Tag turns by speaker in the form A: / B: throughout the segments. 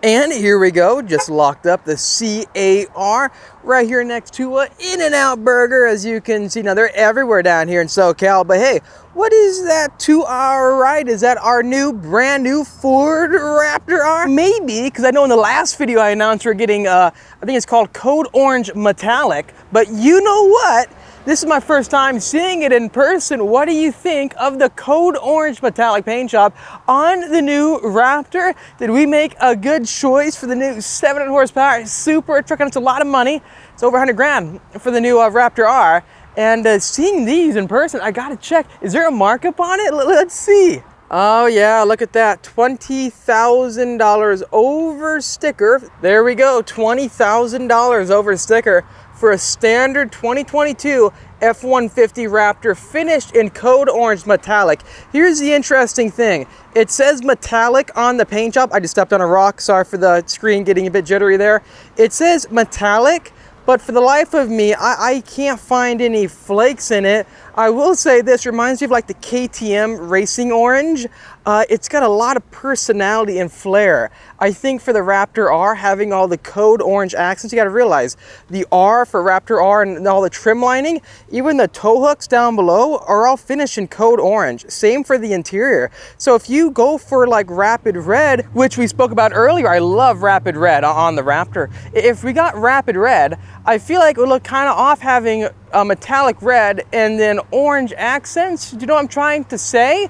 A: And here we go, just locked up the C8.R right here next to a In-N-Out Burger. As you can see, now they're everywhere down here in SoCal, but hey, what is that to our right? Is that our brand new Ford Raptor R? Maybe, because I know in the last video I announced we're getting, I think it's called Code Orange Metallic, but you know what? This is my first time seeing it in person. What do you think of the Code Orange Metallic paint job on the new Raptor? Did we make a good choice for the new 700 horsepower super truck? And it's a lot of money. It's over 100 grand for the new Raptor R. And seeing these in person, I gotta check. Is there a markup on it? Let's see. Oh yeah, look at that, $20,000 over sticker. There we go, $20,000 over sticker for a standard 2022 F-150 Raptor finished in Code Orange Metallic. Here's the interesting thing. It says metallic on the paint job. I just stepped on a rock, sorry for the screen getting a bit jittery there. It says metallic, but for the life of me, I can't find any flakes in it. I will say this reminds me of like the KTM Racing Orange. It's got a lot of personality and flair. I think for the Raptor R, having all the Code Orange accents, you gotta realize the R for Raptor R and all the trim lining, even the tow hooks down below are all finished in Code Orange. Same for the interior. So if you go for like Rapid Red, which we spoke about earlier, I love Rapid Red on the Raptor. If we got Rapid Red, I feel like it would look kind of off having a metallic red and then orange accents. Do you know what I'm trying to say?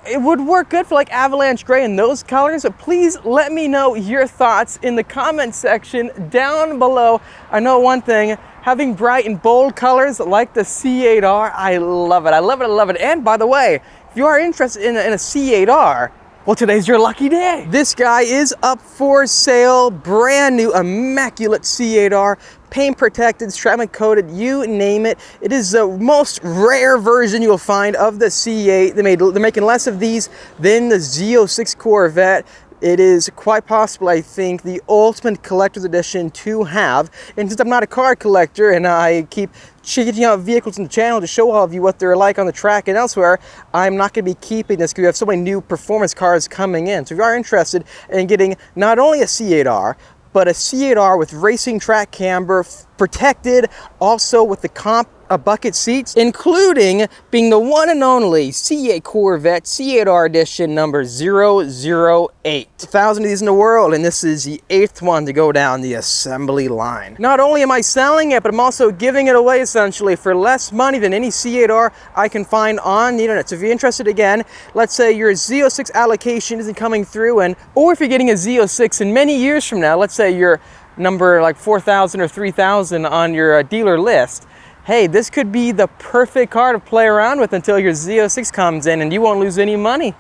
A: It would work good for like Avalanche Gray and those colors, but please let me know your thoughts in the comment section down below. I know one thing, having bright and bold colors like the C8.R, I love it, I love it, I love it. And by the way, if you are interested in a C8.R, well, today's your lucky day. This guy is up for sale, brand new, immaculate C8.R, paint protected, ceramic coated, you name it. It is the most rare version you'll find of the C8. They're making less of these than the Z06 Corvette. It is quite possible, I think, the ultimate collector's edition to have. And since I'm not a car collector and I keep checking out vehicles in the channel to show all of you what they're like on the track and elsewhere, I'm not going to be keeping this because we have so many new performance cars coming in. So if you are interested in getting not only a C8.R, but a C8.R with racing track camber, protected, also with the bucket seats, including being the one and only C8 Corvette C8.R edition number 008. 1,000 of these in the world, and this is the 8th one to go down the assembly line. Not only am I selling it, but I'm also giving it away essentially for less money than any C8.R I can find on the internet. So if you're interested, again, let's say your Z06 allocation isn't coming through, or if you're getting a Z06 in many years from now, let's say you're number like 4,000 or 3,000 on your dealer list, hey, this could be the perfect car to play around with until your Z06 comes in and you won't lose any money.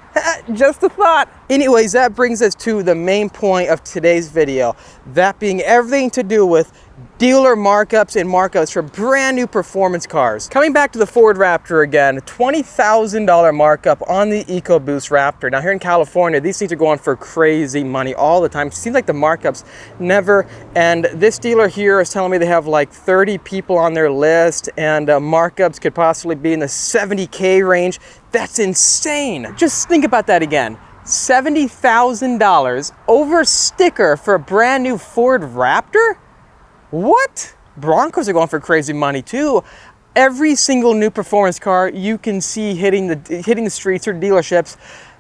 A: Just a thought. Anyways, that brings us to the main point of today's video. That being everything to do with dealer markups and markups for brand new performance cars. Coming back to the Ford Raptor again, $20,000 markup on the EcoBoost Raptor. Now here in California, these things are going for crazy money all the time. It seems like the markups never end. This dealer here is telling me they have like 30 people on their list, and markups could possibly be in the 70K range. That's insane. Just think about that again. $70,000 over sticker for a brand new Ford Raptor? What? Broncos are going for crazy money too. Every single new performance car you can see hitting the streets or dealerships,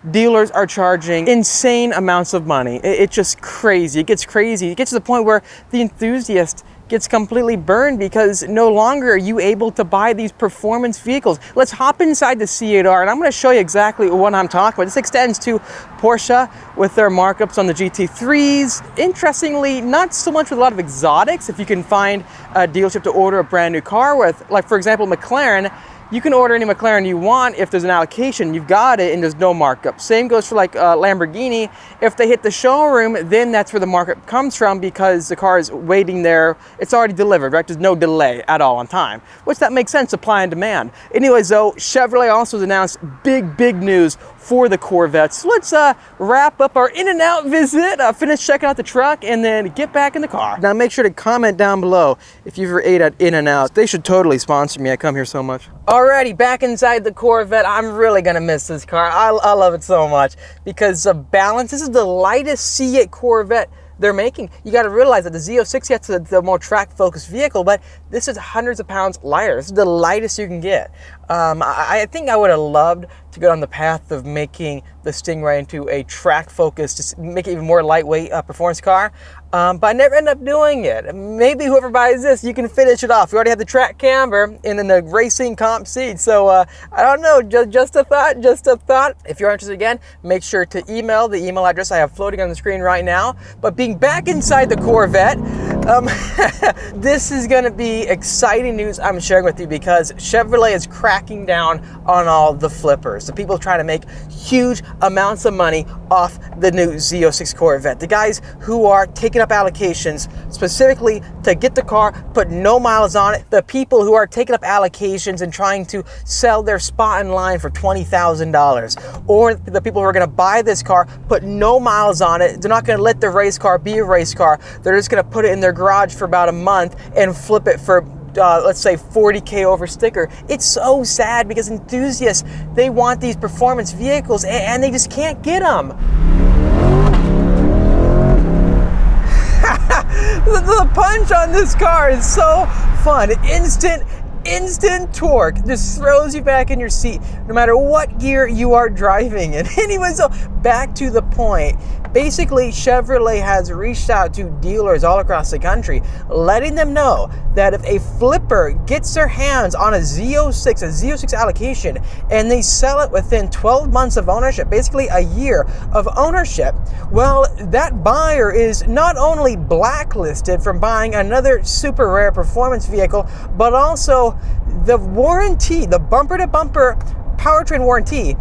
A: dealers are charging insane amounts of money. It's just crazy. It gets crazy. It gets to the point where the enthusiast gets completely burned because no longer are you able to buy these performance vehicles. Let's hop inside the C8.R and I'm going to show you exactly what I'm talking about. This extends to Porsche with their markups on the GT3s. Interestingly, not so much with a lot of exotics. If you can find a dealership to order a brand new car with, like for example, McLaren, you can order any McLaren you want. If there's an allocation, you've got it and there's no markup. Same goes for like Lamborghini. If they hit the showroom, then that's where the markup comes from because the car is waiting there. It's already delivered, right? There's no delay at all on time, which that makes sense, supply and demand. Anyways though, Chevrolet also has announced big news for the Corvettes. So let's wrap up our In-N-Out visit, finish checking out the truck, and then get back in the car. Now make sure to comment down below if you've ever ate at In-N-Out. They should totally sponsor me. I come here so much. Alrighty, back inside the Corvette. I'm really gonna miss this car. I love it so much because of balance. This is the lightest C8 Corvette they're making. You got to realize that the Z06 gets the more track-focused vehicle, but this is hundreds of pounds lighter. This is the lightest you can get. I think I would have loved to go down the path of making the Stingray into a track-focused, just make it even more lightweight performance car, but I never end up doing it. Maybe whoever buys this, you can finish it off. We already have the track camber and then the racing comp seat, so I don't know, just a thought, just a thought. If you're interested again, make sure to email the email address I have floating on the screen right now. But being back inside the Corvette, this is going to be exciting news I'm sharing with you, because Chevrolet is cracking down on all the flippers, the people trying to make huge amounts of money off the new Z06 Corvette, the guys who are taking up allocations specifically to get the car, put no miles on it, the people who are taking up allocations and trying to sell their spot in line for $20,000, or the people who are going to buy this car, put no miles on it, they're not going to let the race car be a race car, they're just going to put it in their garage for about a month and flip it for let's say $40K over sticker. It's so sad, because enthusiasts, they want these performance vehicles and they just can't get them. The punch on this car is so fun. Instant torque, just throws you back in your seat no matter what gear you are driving in. Anyway, so back to the point. Basically, Chevrolet has reached out to dealers all across the country, letting them know that if a flipper gets their hands on a Z06 allocation, and they sell it within 12 months of ownership, basically a year of ownership, well, that buyer is not only blacklisted from buying another super rare performance vehicle, but also the warranty, the bumper-to-bumper powertrain warranty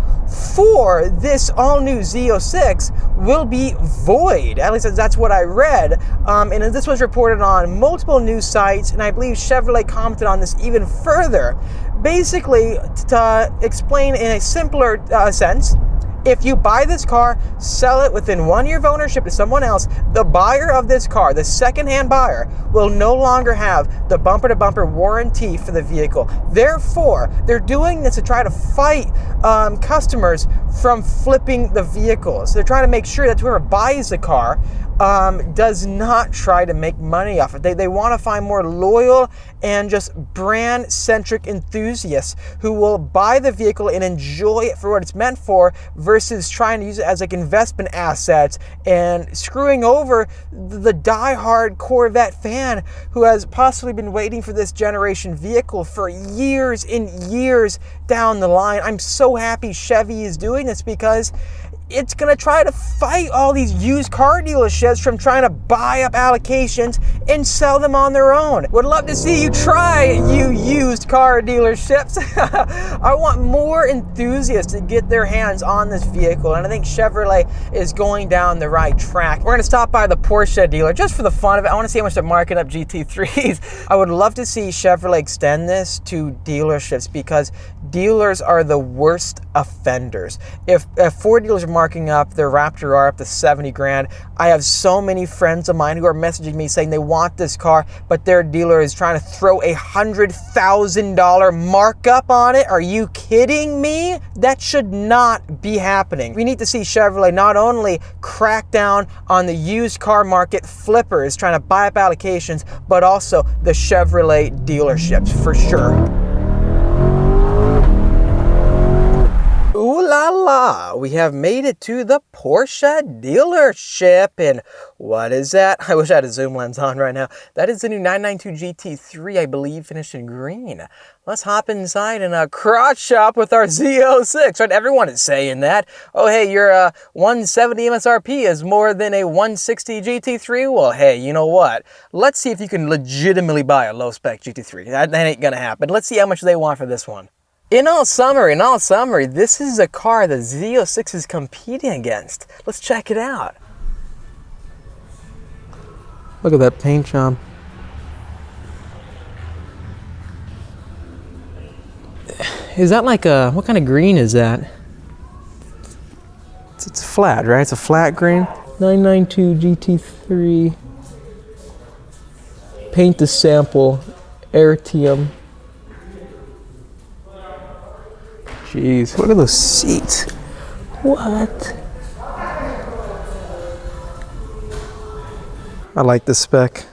A: for this all-new Z06 will be void. At least that's what I read. And this was reported on multiple news sites, and I believe Chevrolet commented on this even further. Basically, to explain in a simpler sense, if you buy this car, sell it within 1 year of ownership to someone else, the buyer of this car, the second-hand buyer, will no longer have the bumper-to-bumper warranty for the vehicle. Therefore, they're doing this to try to fight customers from flipping the vehicles. They're trying to make sure that whoever buys the car does not try to make money off it. They want to find more loyal and just brand-centric enthusiasts who will buy the vehicle and enjoy it for what it's meant for, versus trying to use it as like investment assets and screwing over the die-hard Corvette fan who has possibly been waiting for this generation vehicle for years and years down the line. I'm so happy Chevy is doing this, because it's going to try to fight all these used car dealerships from trying to buy up allocations and sell them on their own. Would love to see you try, you used car dealerships. I want more enthusiasts to get their hands on this vehicle, and I think Chevrolet is going down the right track. We're going to stop by the Porsche dealer just for the fun of it. I want to see how much they're marking up GT3s. I would love to see Chevrolet extend this to dealerships, because dealers are the worst offenders. If Ford dealers are marking up their Raptor R up to 70 grand, I have so many friends of mine who are messaging me saying they want this car, but their dealer is trying to throw $100,000 markup on it. Are you kidding me? That should not be happening. We need to see Chevrolet not only crack down on the used car market flippers trying to buy up allocations, but also the Chevrolet dealerships for sure. Ooh la la, we have made it to the Porsche dealership, and what is that? I wish I had a zoom lens on right now. That is the new 992 GT3, I believe, finished in green. Let's hop inside and cross shop with our Z06, right? Everyone is saying that. Oh, hey, your 170 MSRP is more than a 160 GT3. Well, hey, you know what? Let's see if you can legitimately buy a low-spec GT3. That ain't gonna happen. Let's see how much they want for this one. In all summary, this is a car that Z06 is competing against. Let's check it out. Look at that paint job. Is that like a, what kind of green is that? It's flat, right? It's a flat green. 992 GT3. Paint to sample. Aritium. Jeez, look at those seats. What? I like this spec.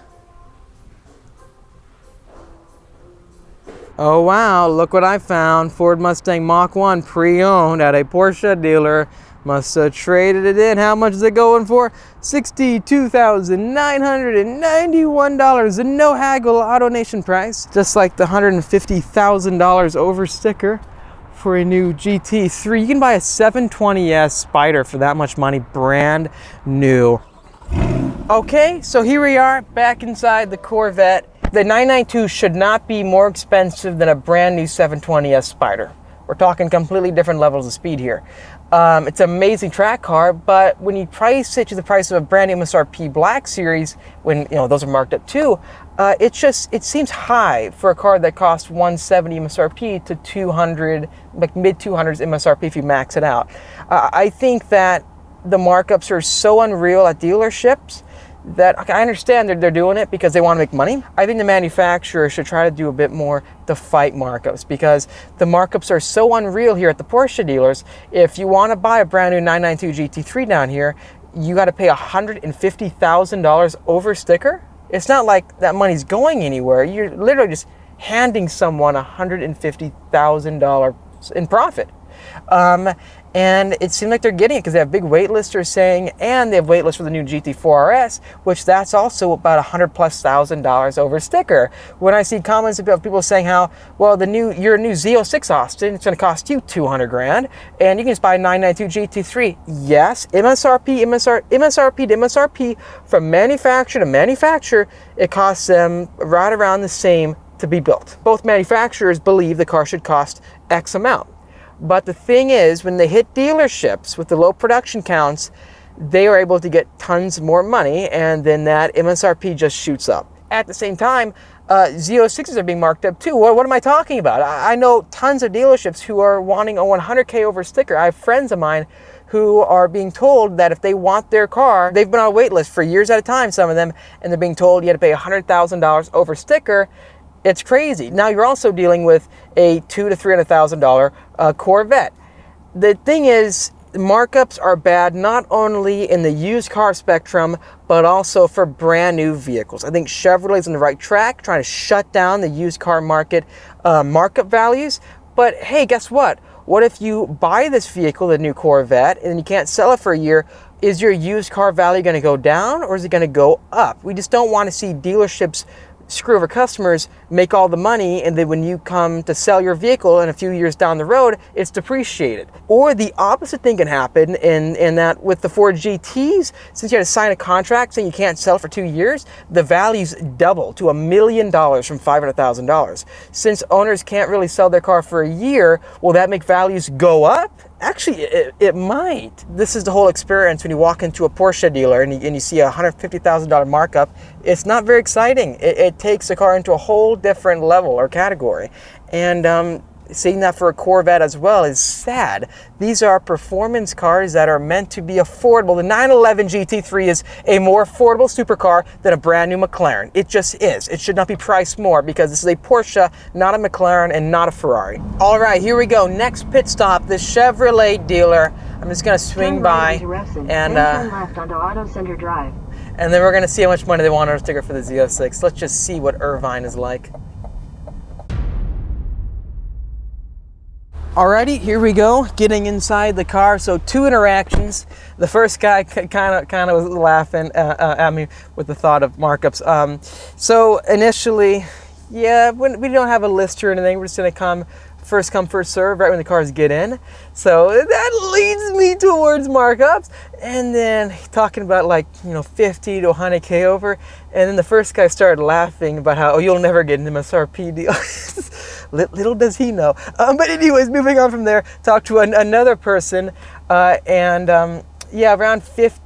A: Oh wow, look what I found. Ford Mustang Mach 1 pre-owned at a Porsche dealer. Must have traded it in. How much is it going for? $62,991. A no haggle AutoNation price. Just like the $150,000 over sticker for a new GT3. You can buy a 720S Spider for that much money, brand new. Okay, so here we are back inside the Corvette. The 992 should not be more expensive than a brand new 720S Spider. We're talking completely different levels of speed here. It's an amazing track car, but when you price it to the price of a brand new MSRP Black Series, when those are marked up too, it seems high for a car that costs 170 MSRP to 200, like mid 200s MSRP if you max it out. I think that the markups are so unreal at dealerships that I understand they're doing it because they want to make money. I think the manufacturer should try to do a bit more to fight markups, because the markups are so unreal here at the Porsche dealers. If you want to buy a brand new 992 GT3 down here, you got to pay $150,000 over sticker. It's not like that money's going anywhere. You're literally just handing someone $150,000 in profit. And it seemed like they're getting it because they have big wait lists, they're saying, and they have wait lists for the new GT4 RS, which that's also about $100,000+ over sticker. When I see comments about people saying how, well, your new Z06 Austin, it's going to cost you 200 grand, and you can just buy a 992 GT3. Yes, MSRP to MSRP, from manufacturer to manufacturer, it costs them right around the same to be built. Both manufacturers believe the car should cost X amount. But the thing is, when they hit dealerships with the low production counts, they are able to get tons more money, and then that MSRP just shoots up. At the same time, Z06s are being marked up too. What am I talking about? I know tons of dealerships who are wanting a 100K over sticker. I have friends of mine who are being told that if they want their car, they've been on a wait list for years at a time, some of them, and they're being told you have to pay $100,000 over sticker. It's crazy. Now you're also dealing with a $200,000 to $300,000 Corvette. The thing is, markups are bad not only in the used car spectrum, but also for brand new vehicles. I think Chevrolet's on the right track, trying to shut down the used car market markup values. But hey, guess what? What if you buy this vehicle, the new Corvette, and you can't sell it for a year? Is your used car value going to go down, or is it going to go up? We just don't want to see dealerships screw over customers, make all the money, and then when you come to sell your vehicle in a few years down the road, it's depreciated. Or the opposite thing can happen in that with the Ford GTs, since you had to sign a contract saying you can't sell for 2 years, the values double to $1 million from $500,000. Since owners can't really sell their car for a year, will that make values go up? Actually, it might. This is the whole experience when you walk into a Porsche dealer and you see a $150,000 markup. It's not very exciting. It takes a car into a whole different level or category. And seeing that for a Corvette as well is sad. These are performance cars that are meant to be affordable. The 911 GT3 is a more affordable supercar than a brand new McLaren. It just is. It should not be priced more because this is a Porsche, not a McLaren, and not a Ferrari. All right, here we go. Next pit stop, the Chevrolet dealer. I'm just gonna swing by and
B: left onto Auto Center Drive.
A: And then we're gonna see how much money they want on a sticker for the Z06. Let's just see what Irvine is like. Alrighty, here we go, getting inside the car. So 2 interactions. The first guy kind of was laughing at me with the thought of markups. So initially, yeah, we don't have a list or anything. We're just gonna come first serve right when the cars get in. So that leads me towards markups. And then talking about 50 to 100K over. And then the first guy started laughing about how, you'll never get an MSRP deal. Little does he know. But anyways, moving on from there, talked to another person, yeah, around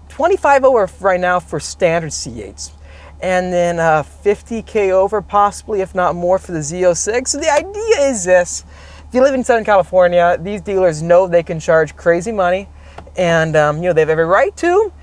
A: 25 over right now for standard C8s. And then 50K over possibly, if not more, for the Z06. So the idea is this: if you live in Southern California, these dealers know they can charge crazy money, and they have every right to.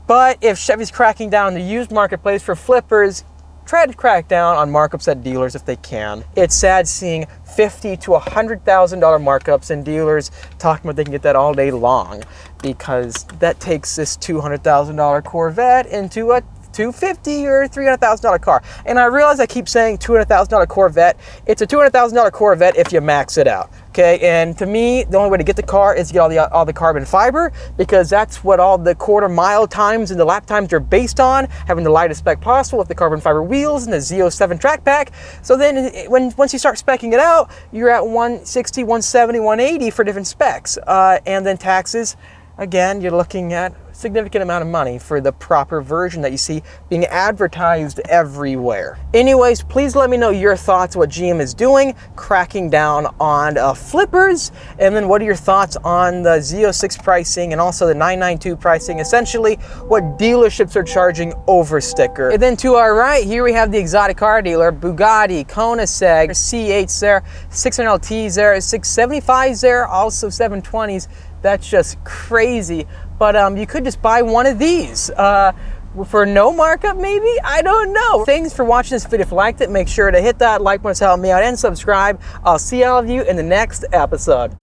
A: But if Chevy's cracking down the used marketplace for flippers, try to crack down on markups at dealers if they can. It's sad seeing $50,000 to $100,000 markups and dealers talking about they can get that all day long, because that takes this $200,000 Corvette into a $250 or $300,000 car. And I realize I keep saying $200,000 Corvette. It's a $200,000 Corvette if you max it out. Okay, and to me, the only way to get the car is to get all the carbon fiber, because that's what all the quarter mile times and the lap times are based on, having the lightest spec possible with the carbon fiber wheels and the Z07 track pack. So then once you start speccing it out, you're at 160, 170, 180 for different specs. And then taxes, again, you're looking at a significant amount of money for the proper version that you see being advertised everywhere. Anyways, please let me know your thoughts, what GM is doing, cracking down on flippers, and then what are your thoughts on the Z06 pricing and also the 992 pricing, essentially what dealerships are charging over sticker. And then to our right, here we have the exotic car dealer, Bugatti, Koenigsegg, C8s there, 600LTs there, 675s there, also 720s. That's just crazy. But you could just buy one of these for no markup, maybe? I don't know. Thanks for watching this video. If you liked it, make sure to hit that like button to help me out and subscribe. I'll see all of you in the next episode.